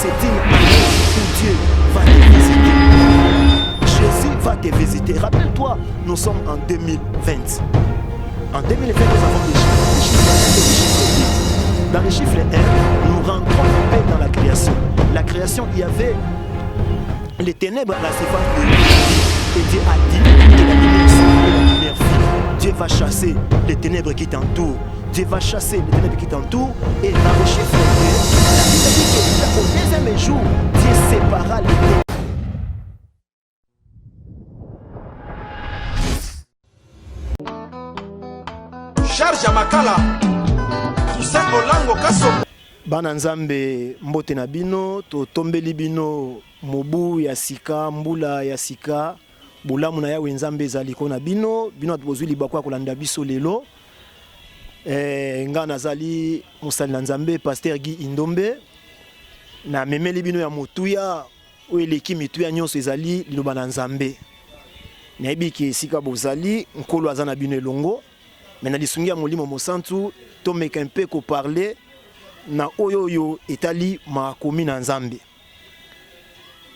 c'est une année où Dieu va te visiter. Jésus va te visiter. Rappelle-toi, nous sommes en 2020. En 2020, nous avons des chiffres 1 et des chiffres 2. Dans les chiffres 1, nous rentrons en paix dans la création. La création, il y avait les ténèbres à la surface de Dieu. Et Dieu a dit que la lumière soit et la lumière fut. Dieu va chasser les ténèbres qui t'entourent. Dieu va chasser les ténèbres qui t'entourent. Et dans le chiffre 2, la Bible dit qu'au deuxième jour, Dieu sépara les ténèbres. Charge à Makala. Toussaint Olango Kasso. Bana Nzambe mbote na bino to tombeli bino mobu ya sika mbula ya sika bulamu na yawe Nzambe ezali ko na bino tozwi libakwa kolanda biso lelo nga nazali musali na Nzambe Pasteur Guy Indombe na memeli bino ya motuya o eleki mituya nyonso ezali liloba na Nzambe nayebi ke sika bozali nkolo azana bino elongo mais na lisungi ya molimo mosantu to meka mpe ko parler na oyo etali makomi na Nzambe.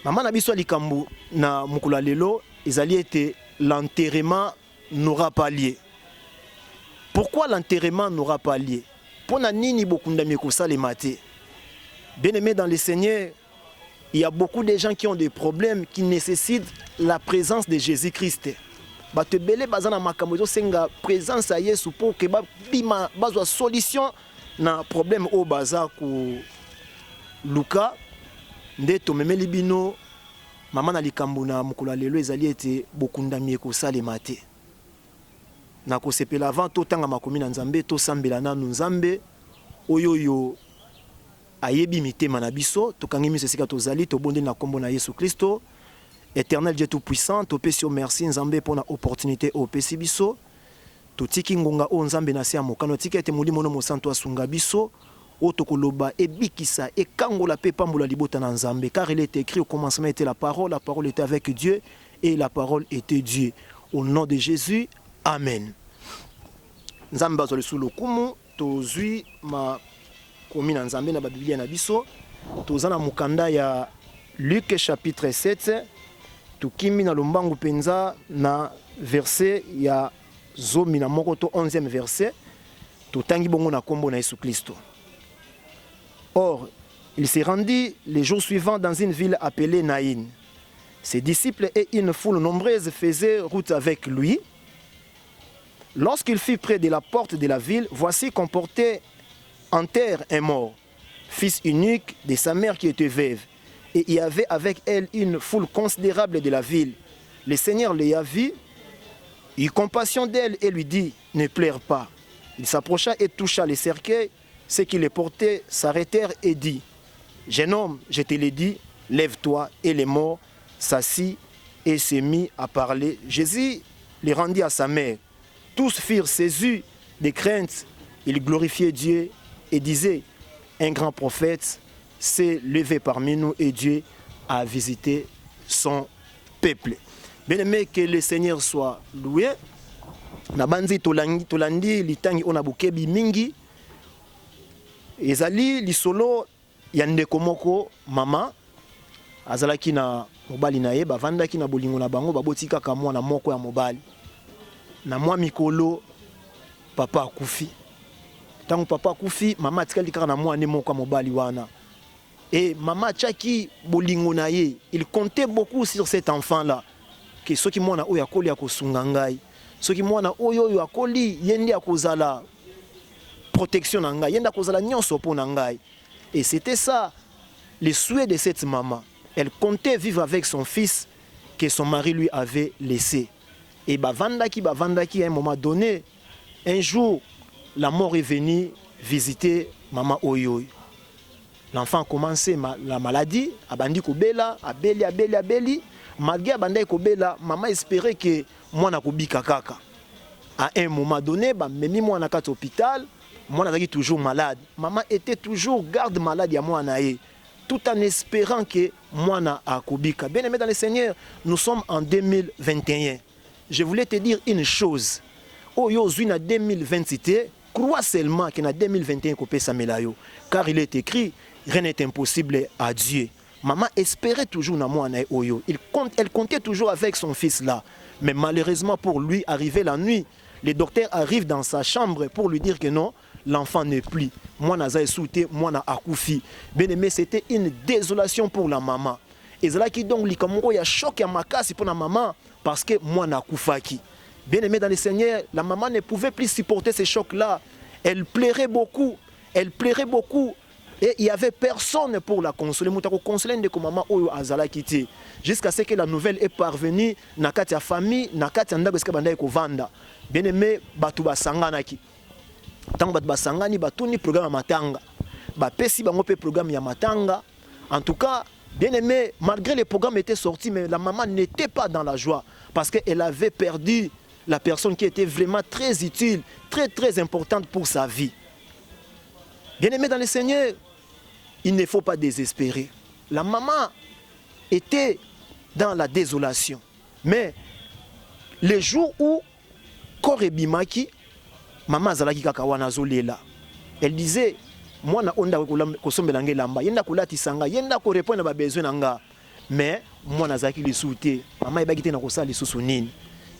Mama na biso likambo na mukula lelo ezali ete l'enterrement n'aura pas lieu. Pourquoi l'enterrement n'aura pas lieu? Pona nini bokundami kosalema te. Bien-aimé dans le Seigneur, il y a beaucoup de gens qui ont des problèmes qui nécessitent la présence de Jésus-Christ. Bato belé bazana makambo zo senga présence à Yesu pour que ba bima bazwa solution na problème au baza ku Luka nde to memeli bino mama na likambo na mukula lelo ezali ete bokundami ko salema te na ko sepela avant to tanga makomi na Nzambe to sambela nanu Nzambe oyoyo ayebi mitema na biso to kangi miso sika to zali to bonde na kombo na Yesu Kristo Éternel Dieu tout puissant to pesi merci Nzambe pour na opportunité au pesi biso totiki ngonga o Nzambe na se amokano tika ete molimo no mosanto asunga biso o tokoloba ebikisa ekangola pe pambola libota na Nzambe car il est écrit au commencement était la parole était avec Dieu et la parole était Dieu. Au nom de Jésus, amen. Nzambe bazole sous le kumu tozui ma komi na Nzambe na Biblia na biso tozana mukanda ya Luc chapitre 7 tukimi na lombangu penza na verset ya zomi na moko to 11e verset totangi bongo na kombo na Yesu Kristo. Or, il s'est rendu les jours suivants dans une ville appelée Naïn. Ses disciples et une foule nombreuse faisaient route avec lui. Lorsqu'il fut près de la porte de la ville, voici qu'on portait en terre un mort, fils unique de sa mère qui était veuve. Et il y avait avec elle une foule considérable de la ville. Le Seigneur les a vus, il eut compassion d'elle et lui dit, ne pleure pas. Il s'approcha et toucha les cercueils. Ceux qui les portaient s'arrêtèrent et dit, jeune homme, je te l'ai dit, lève-toi. Et les morts s'assit et s'est mis à parler. Jésus les rendit à sa mère. Tous furent saisis de crainte. Ils glorifiaient Dieu et disaient, un grand prophète s'est levé parmi nous et Dieu a visité son peuple. Bien-aimé, que le Seigneur soit loué. Nabanzi tolandi litangi ona bukebi mingi. Ezali lisolo ya ndeko moko mama azalaki na mobali na ye bavandaki na bolingo na bango baboti kaka mwana moko ya mobali. Na mwa mikolo papa akufi. Tango papa akufi mama atikali kaka na mwana moko ya mobali wana. Et maman tchaki bolingo na ye, il comptait beaucoup sur cet enfant-là. Que ceux qui mwana oyo akoli akosunga ngai, ceux qui mwana oyo akoli yende akozala protection na ngai, yende akozala nyonso po na ngai. Et c'était ça le souhait de cette maman. Elle comptait vivre avec son fils que son mari lui avait laissé. Et bavandaki à un moment donné, un jour la mort est venue visiter maman oyo. L'enfant a commencé la maladie, abandi kobela, abeli. Malgré abandai kobela, maman espérait que moi na kobika kaka. À un moment donné, memi moi na kat hôpital, moi na toujours malade. Maman était toujours garde malade à moi naé, tout en espérant que moi na kobika. Bien aimé dans le Seigneur, nous sommes en 2021. Je voulais te dire une chose. Oh yo zui na 2020 crois seulement que na 2021 kopé samela yo, car il est écrit rien n'est impossible à Dieu. Maman espérait toujours na mwana oyo. Elle comptait toujours avec son fils là. Mais malheureusement pour lui, arrivé la nuit, le docteur arrive dans sa chambre pour lui dire que non, l'enfant n'est plus. Moi naza souté, moi na akufi. Bien aimé, c'était une désolation pour la maman. Et c'est là qui donc li comme il y a choc à makasi pour la maman parce que moi na kufaki. Bien aimé dans le Seigneur, la maman ne pouvait plus supporter ces chocs là. Elle pleurait beaucoup. Elle pleurait beaucoup. Et il n'y avait personne pour la consoler. Moutako consoler de maman oyo azala kiti. Jusqu'à ce que la nouvelle est parvenue, nakati ya famille, nakati ya ndako eska banda ko vanda. Bien aimé, batu basanganaki. Tant batu basangani batuni programme matanga. Ba pesi bango pe programme ya matanga. En tout cas, bien aimé, malgré les programmes étaient sortis, mais la maman n'était pas dans la joie parce qu'elle avait perdu la personne qui était vraiment très utile, très importante pour sa vie. Bien aimé dans le Seigneur, il ne faut pas désespérer. La maman était dans la désolation. Mais le jour où Korebimaki, maman Zalaki Kakawana Zolela, elle disait, moi na onda kosombela ngelamba, yenda kolati sanga, yenda ko répondre à ba besoin nanga. Mais moi na zaki li souté, maman ebaki na kosala lisusu nini.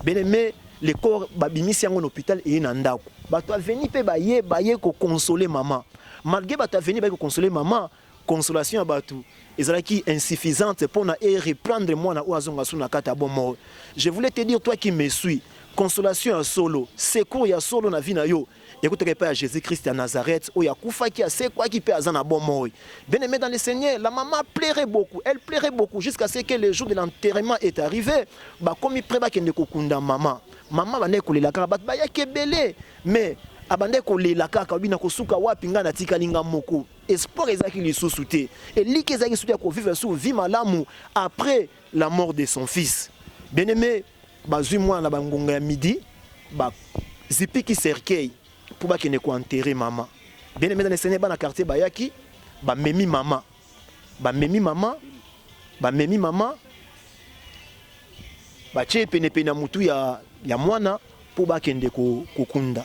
Bien aimé, le corps babimisi yango na hôpital et na ndako. Bato aveni pe baye ko consoler maman. Malgré bato aveni ba ko consoler maman, consolation à bato ezalaki insuffisante pour na reprendre moi na oazonga suna kata bomo. Je voulais te dire, toi qui me suis, consolation à solo, secours ya solo na vie na yo. Écoutez pas à Jésus-Christ à Nazareth, où il y a Koufa qui a c'est quoi qui peut azana bon mort. Bien aimé dans le Seigneur, la maman plairait beaucoup, elle plairait beaucoup jusqu'à ce que le jour de l'enterrement est arrivé. Bah comme il préba qu'il ne kokunda maman, maman va ne kolela ka bat ba ya kebele, mais abande kolela ka ka bina kosuka wapi ngana tika linga moko. Espoir ezaki li sousouté et li kezaki souté ko vivre sous vie malamu après la mort de son fils. Bien aimé, bazui moi na bangonga ya midi, ba zipiki cercueil pour pas qu'il ne soit enterré maman. Bien aimé dans le Seigneur, dans le quartier Bayaki, bah memi maman, bah tche pene mutu ya mwana pour pas qu'il ne kokunda.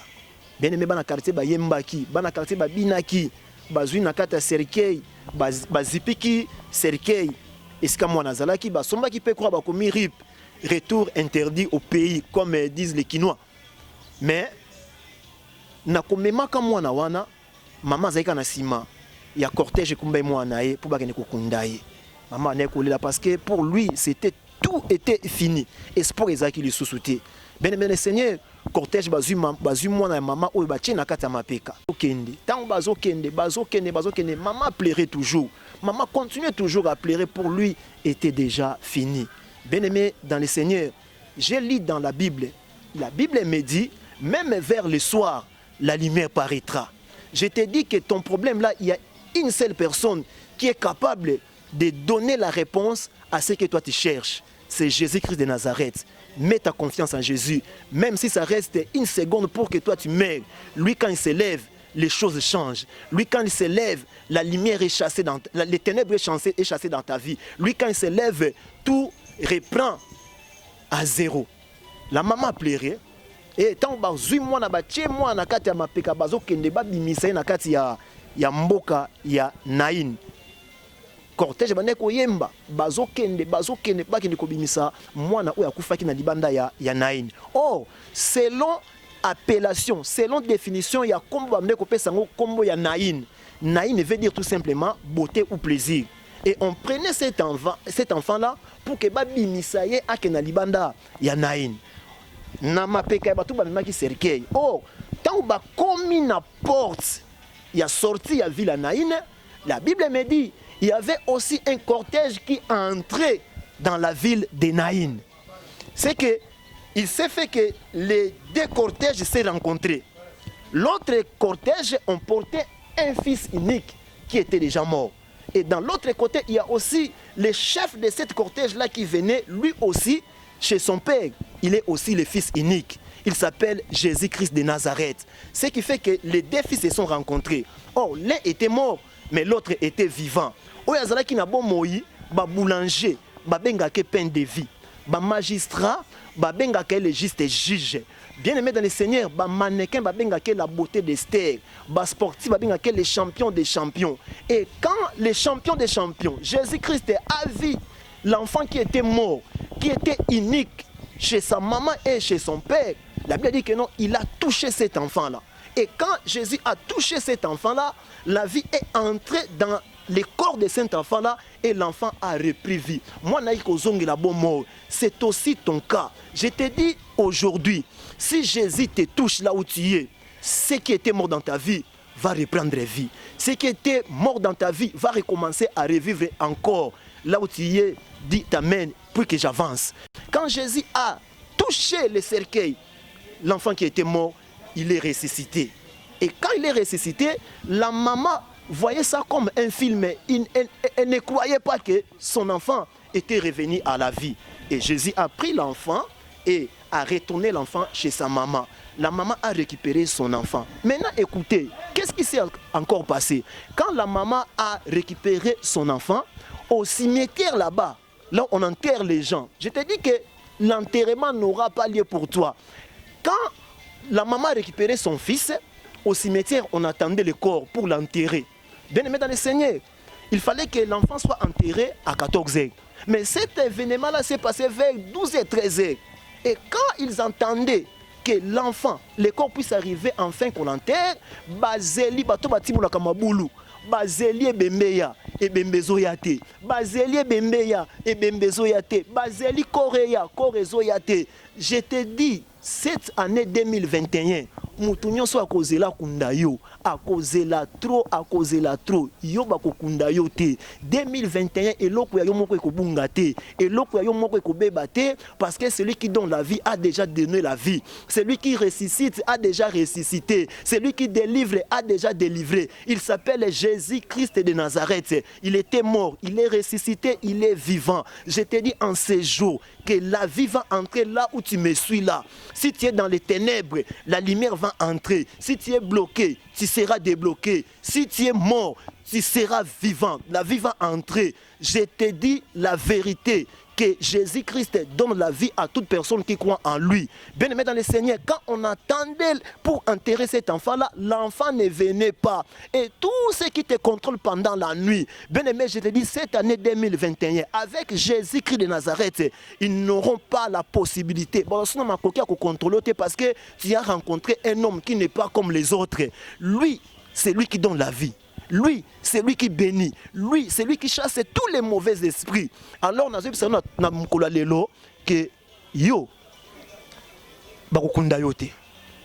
Bien aimé dans le quartier Bayembaki, dans le quartier Babinaki, bazui na kata cercueil, bazipiki cercueil. Est-ce que moi nazalaki ba somba qui peut croire ba komi rip retour interdit au pays comme disent les Quinois. Mais na komemaka mwana wana mama zaika na sima ya cortège kumba mwana ye pour bakene kokunda ye mama na kolela parce que pour lui c'était tout était fini espoir ezaki li sousouté ben le Seigneur cortège bazui mwana ya mama oyo batie na kata mapeka okende tant bazokende maman pleurait toujours, maman continuait toujours à pleurer, pour lui était déjà fini. Bien aimé dans le Seigneur, j'ai lu dans la Bible me dit même vers le soir la lumière paraîtra. Je te dis que ton problème là, il y a une seule personne qui est capable de donner la réponse à ce que toi tu cherches. C'est Jésus-Christ de Nazareth. Mets ta confiance en Jésus. Même si ça reste une seconde pour que toi tu meurs. Lui quand il se lève, les choses changent. Lui quand il se lève, la lumière est chassée les ténèbres est chassée dans ta vie. Lui quand il se lève, tout reprend à zéro. La maman pleurait. Et tant bazui mwana batie mwana kati ya mapeka bazokende babimisa na kati ya mboka ya Naïn. Cortège bande koyemba bazokende bakende kobimisa mwana oyo akufaki na libanda ya Naïn. Oh, selon appellation, selon définition ya kombo bande kopesa ngo kombo ya Naïn. Naïn veut dire tout simplement beauté ou plaisir. Et on prenait cet enfant là pour que babimisa ye akena libanda ya Naïn. Na mapeka batu bamaki cercueil. Oh, tant ba komi na porte ya sorti ya ville Naïn, la Bible me dit il y avait aussi un cortège qui entrait dans la ville de Naïn. C'est que il s'est fait que les deux cortèges s'est rencontrés. L'autre cortège on portait un fils unique qui était déjà mort. Et dans l'autre côté, il y a aussi le chef de cette cortège là qui venait lui aussi chez son père. Il est aussi le fils unique. Il s'appelle Jésus-Christ de Nazareth. Ce qui fait que les deux fils se sont rencontrés. Or, l'un était mort, mais l'autre était vivant. Oyazala qui n'a bon moyi, ba boulanger, ba benga ke pain de vie, ba magistrat, ba benga ke le juste juge, Bien aimé dans le Seigneur, bah mannequin bah benga la beauté d'Esther, bah sportif bah benga les champions des champions. Et quand les champions des champions, Jésus-Christ a vu l'enfant qui était mort, qui était unique chez sa maman et chez son père, la Bible dit que non, il a touché cet enfant-là. Et quand Jésus a touché cet enfant-là, la vie est entrée dans le corps de cet enfant-là et l'enfant a repris vie. Moi, c'est aussi ton cas. Je te dis aujourd'hui, si Jésus te touche là où tu es, ce qui était mort dans ta vie va reprendre vie. Ce qui était mort dans ta vie va recommencer à revivre encore. Là où tu es, dis t'amène pour que j'avance. Quand Jésus a touché le cercueil, l'enfant qui était mort, il est ressuscité. Et quand il est ressuscité, la maman voyait ça comme un film. Elle ne croyait pas que son enfant était revenu à la vie. Et Jésus a pris l'enfant et a retourné l'enfant chez sa maman. La maman a récupéré son enfant. Maintenant, écoutez, qu'est-ce qui s'est encore passé? Quand la maman a récupéré son enfant, au cimetière là-bas, là on enterre les gens, je te dis que l'enterrement n'aura pas lieu pour toi. Quand la maman a récupéré son fils, au cimetière, on attendait le corps pour l'enterrer. Bien aimé dans le Seigneur, il fallait que l'enfant soit enterré à 14 heures. Mais cet événement-là s'est passé vers 12 et 13 heures. Et quand ils entendaient que l'enfant, le corps puisse arriver enfin qu'on l'enterre, Bazeli, Bato Batibula Kamaboulou, Bazeli Bembeya et Bembezoyate, Bazeli Bembeya et Bembezoyate, Bazeli Korea, Korezoyate. Je te dis, cette année 2021, Moutounion soit à cause la kundayo, à cause la trop, yo bako kundayo te. 2021 et l'autre yo moko ko bungate, et l'autre yo moko ko bebate, parce que celui qui donne la vie a déjà donné la vie. Celui qui ressuscite a déjà ressuscité. Celui qui délivre a déjà délivré. Il s'appelle Jésus-Christ de Nazareth. Il était mort, il est ressuscité, il est vivant. Je te dis en ces jours que la vie va entrer là où tu me suis là. Si tu es dans les ténèbres, la lumière va entrer. Si tu es bloqué, tu seras débloqué. Si tu es mort, tu seras vivant. La vie va entrer. Je te dis la vérité, que Jésus-Christ donne la vie à toute personne qui croit en lui. Bien aimé dans le Seigneur, quand on attendait pour enterrer cet enfant-là, l'enfant ne venait pas. Et tout ce qui te contrôle pendant la nuit, bien aimé, je te dis, cette année 2021, avec Jésus-Christ de Nazareth, ils n'auront pas la possibilité. Bon, sinon, ma coquille a contrôlé parce que tu as rencontré un homme qui n'est pas comme les autres. Lui, c'est lui qui donne la vie. Lui, c'est lui qui bénit. Lui, c'est lui qui chasse tous les mauvais esprits. Alors, on a vu que yo, bakukunda yote.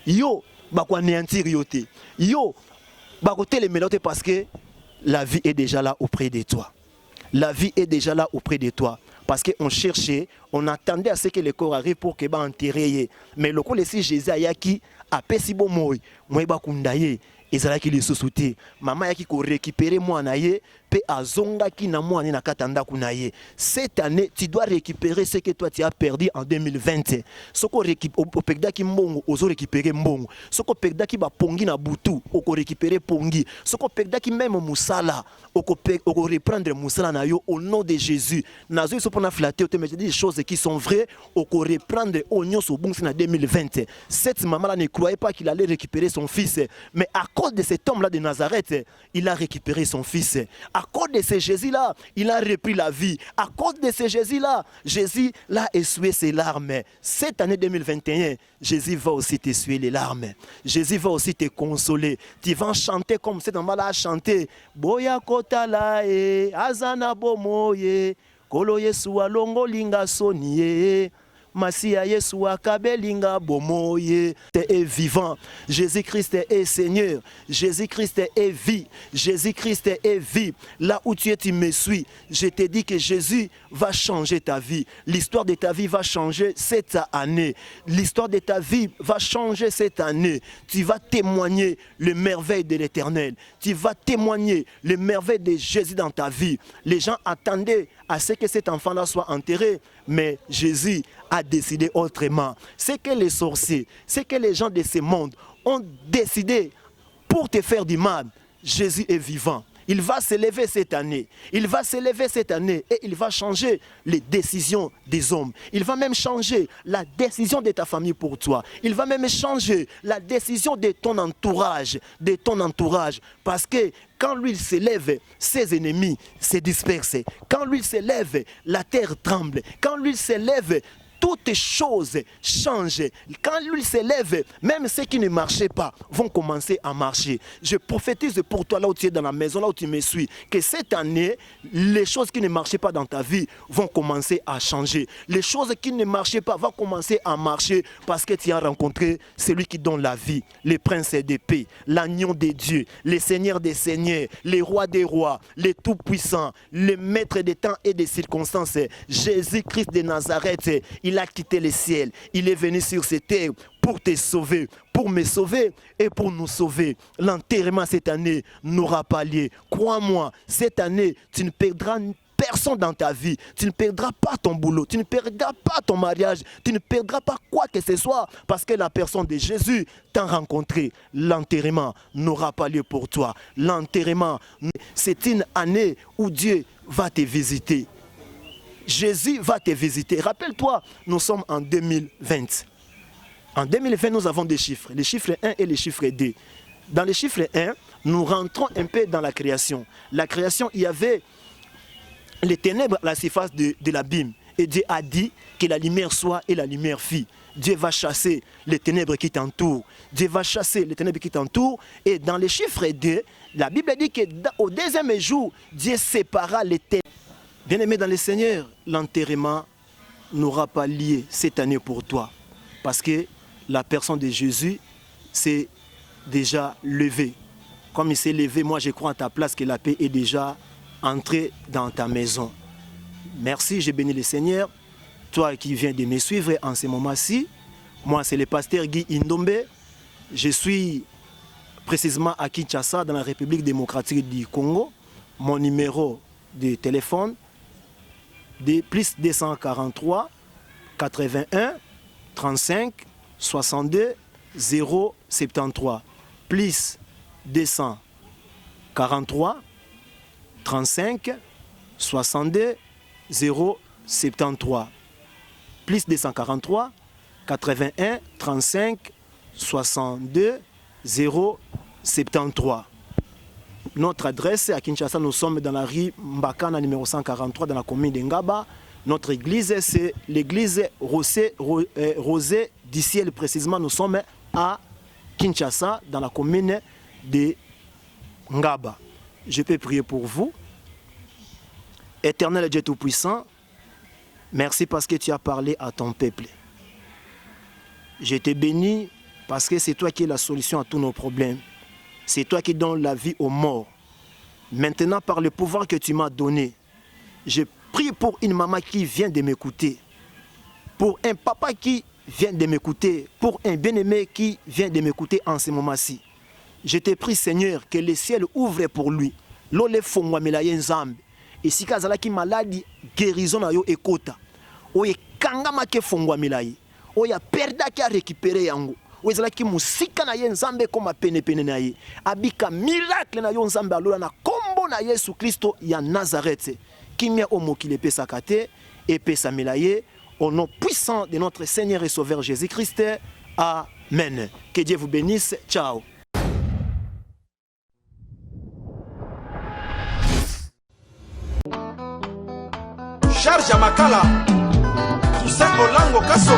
Yo, bakuanéantir yote. Yo, bakutele melote parce que la vie est déjà là auprès de toi. La vie est déjà là auprès de toi. Parce qu'on cherchait, on attendait à ce que le corps arrive pour que enterrer. Mais le coup, si Jésus a yaki, a pesibo moi, moi bakundaye. Ezalaki li sous-souté. Maman yaki ko récupérer moi na ye, pe azonga ki na moi na katanda kuna ye. Cette année, tu dois récupérer ce que toi tu as perdu en 2020. Soko récupérer ki mbongo, ozo récupérer mbongo. Soko pegda ki ba pongi na butu, oko récupérer pongi. Soko pegda ki même musala, oko reprendre musala na yo au nom de Jésus. Nazo so pona flatter, te mettre des choses qui sont vraies, oko reprendre oignon so bon na 2020. Cette maman là ne croyait pas qu'il allait récupérer son fils, mais à cause de cet homme-là de Nazareth, il a récupéré son fils. À cause de ce Jésus-là, il a repris la vie. À cause de ce Jésus-là, Jésus l'a essuyé ses larmes. Cette année 2021, Jésus va aussi t'essuyer les larmes. Jésus va aussi te consoler. Tu vas chanter comme cet homme-là a chanté. Boya kotala e, azana bomoye, kolo yesu alongo linga sonie. Masia Yesu akabelinga bomoye. Est vivant. Jésus-Christ est Seigneur. Jésus-Christ est vie. Jésus-Christ est vie. Là où tu es, tu me suis. Je te dis que Jésus va changer ta vie. L'histoire de ta vie va changer cette année. L'histoire de ta vie va changer cette année. Tu vas témoigner le merveille de l'Éternel. Tu vas témoigner le merveille de Jésus dans ta vie. Les gens attendaient à ce que cet enfant-là soit enterré, mais Jésus a décidé autrement. C'est que les sorciers, c'est que les gens de ce monde ont décidé pour te faire du mal. Jésus est vivant. Il va s'élever cette année. Il va s'élever cette année et il va changer les décisions des hommes. Il va même changer la décision de ta famille pour toi. Il va même changer la décision de ton entourage. Parce que quand lui s'élève, ses ennemis se dispersent. Quand lui s'élève, la terre tremble. Quand lui s'élève, toutes choses changent. Quand lui s'élève, même ceux qui ne marchaient pas vont commencer à marcher. Je prophétise pour toi là où tu es dans la maison, là où tu me suis, que cette année, les choses qui ne marchaient pas dans ta vie vont commencer à changer. Les choses qui ne marchaient pas vont commencer à marcher parce que tu as rencontré celui qui donne la vie, le prince de paix, l'agneau de Dieu, le seigneur des seigneurs, le roi des rois, le tout-puissant, le maître des temps et des circonstances, Jésus-Christ de Nazareth. Il a quitté le ciel, il est venu sur cette terre pour te sauver, pour me sauver et pour nous sauver. L'enterrement cette année n'aura pas lieu. Crois-moi, cette année, tu ne perdras personne dans ta vie. Tu ne perdras pas ton boulot, tu ne perdras pas ton mariage, tu ne perdras pas quoi que ce soit parce que la personne de Jésus t'a rencontré. L'enterrement n'aura pas lieu pour toi. L'enterrement, c'est une année où Dieu va te visiter. Jésus va te visiter. Rappelle-toi, nous sommes en 2020. En 2020, nous avons des chiffres, les chiffres 1 et les chiffres 2. Dans les chiffres 1, nous rentrons un peu dans la création. La création, il y avait les ténèbres à la surface de l'abîme. Et Dieu a dit que la lumière soit et la lumière fit. Dieu va chasser les ténèbres qui t'entourent. Dieu va chasser les ténèbres qui t'entourent. Et dans les chiffres 2, la Bible dit qu'au deuxième jour, Dieu sépara les ténèbres. Bien-aimé dans le Seigneur, l'enterrement n'aura pas lieu cette année pour toi. Parce que la personne de Jésus s'est déjà levée. Comme il s'est levé, moi je crois en ta place que la paix est déjà entrée dans ta maison. Merci, je bénis le Seigneur. Toi qui viens de me suivre en ce moment-ci, moi c'est le pasteur Guy Indombe. Je suis précisément à Kinshasa, dans la République démocratique du Congo. Mon numéro de téléphone de plus 243 81 35 62 073 plus 243 35 62 073 plus 243 81 35 62 073. Notre adresse à Kinshasa, nous sommes dans la rue Mbakana numéro 143 dans la commune de Ngaba. Notre église, c'est l'église Rosée du Ciel. Précisément, nous sommes à Kinshasa dans la commune de Ngaba. Je peux prier pour vous. Éternel Dieu Tout-Puissant, merci parce que tu as parlé à ton peuple. Je te bénis parce que c'est toi qui es la solution à tous nos problèmes. C'est toi qui donnes la vie aux morts. Maintenant, par le pouvoir que tu m'as donné, je prie pour une maman qui vient de m'écouter, pour un papa qui vient de m'écouter, pour un bien-aimé qui vient de m'écouter en ce moment-ci. Je te prie, Seigneur, que le ciel ouvre pour lui. Lole fongwa melaye nzambe. Et si kazala ki maladie, guérison na yo ekota. Oye kangama ke fongwa melaye. Oya perda ki a récupéré yango. Oezalaki musika na ye nzambe koma pene na ye. Abika miracle na yo nzambe alola na kombo na Yesu Kristo ya Nazareth. Kimia omokile pesa kate et pesa melaye au nom puissant de notre Seigneur et Sauveur Jésus-Christ. Amen. Que Dieu vous bénisse. Ciao. Charge à Makala. Toussaint Olango Kasso.